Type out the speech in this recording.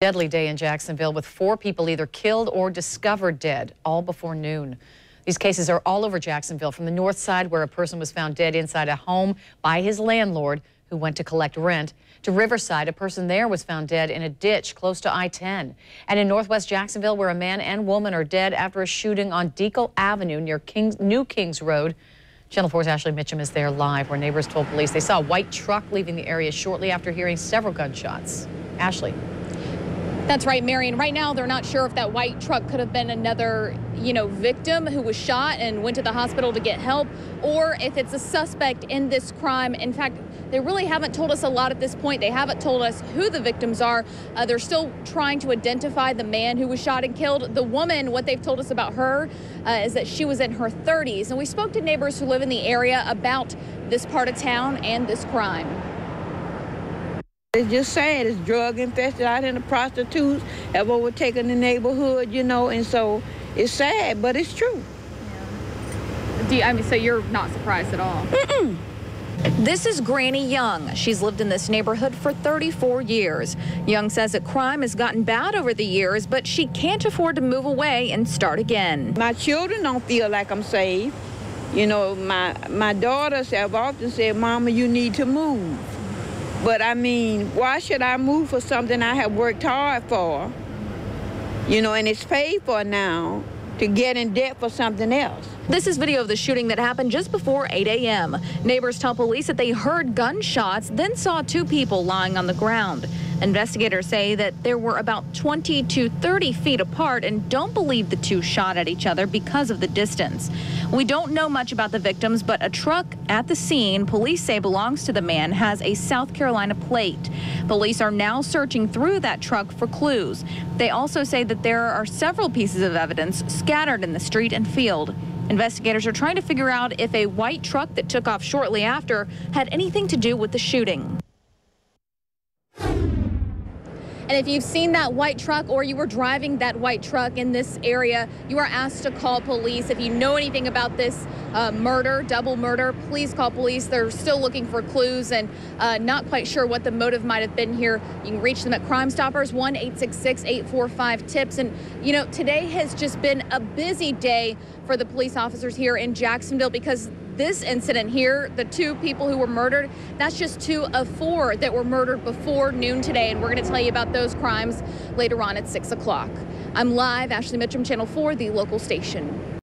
Deadly day in Jacksonville with 4 people either killed or discovered dead, all before noon. These cases are all over Jacksonville, from the north side where a person was found dead inside a home by his landlord who went to collect rent, to Riverside, a person there was found dead in a ditch close to I-10. And in northwest Jacksonville, where a man and woman are dead after a shooting on Deacle Avenue near New Kings Road. Channel 4's Ashley Mitchum is there live, where neighbors told police they saw a white truck leaving the area shortly after hearing several gunshots. Ashley. That's right, Marion. Right now, they're not sure if that white truck could have been another, victim who was shot and went to the hospital to get help, or if it's a suspect in this crime. In fact, they really haven't told us a lot at this point. They haven't told us who the victims are. They're still trying to identify the man who was shot and killed. The woman, what they've told us about her is that she was in her 30s. And we spoke to neighbors who live in the area about this part of town and this crime. It's just sad. It's drug infested out in the prostitutes have overtaken the neighborhood, and so it's sad, but it's true. Yeah. So you're not surprised at all? Mm-mm. This is Granny Young. She's lived in this neighborhood for 34 years. Young says that crime has gotten bad over the years, but she can't afford to move away and start again. My children don't feel like I'm safe. My daughters have often said, "Mama, you need to move." But why should I move for something I have worked hard for? And it's paid for now, to get in debt for something else. This is video of the shooting that happened just before 8 a.m. Neighbors tell police that they heard gunshots, then saw 2 people lying on the ground. Investigators say that there were about 20 to 30 feet apart and don't believe the 2 shot at each other because of the distance. We don't know much about the victims, but a truck at the scene police say belongs to the man has a South Carolina plate. Police are now searching through that truck for clues. They also say that there are several pieces of evidence scattered in the street and field. Investigators are trying to figure out if a white truck that took off shortly after had anything to do with the shooting. And if you've seen that white truck or you were driving that white truck in this area, you are asked to call police. If you know anything about this double murder, please call police. They're still looking for clues and not quite sure what the motive might have been here. You can reach them at Crime Stoppers, 1-866-845-TIPS. And, today has just been a busy day for the police officers here in Jacksonville, because this incident here, the 2 people who were murdered, that's just 2 of 4 that were murdered before noon today. And we're going to tell you about those crimes later on at 6 o'clock. I'm live, Ashley Mitchum, Channel 4, the local station.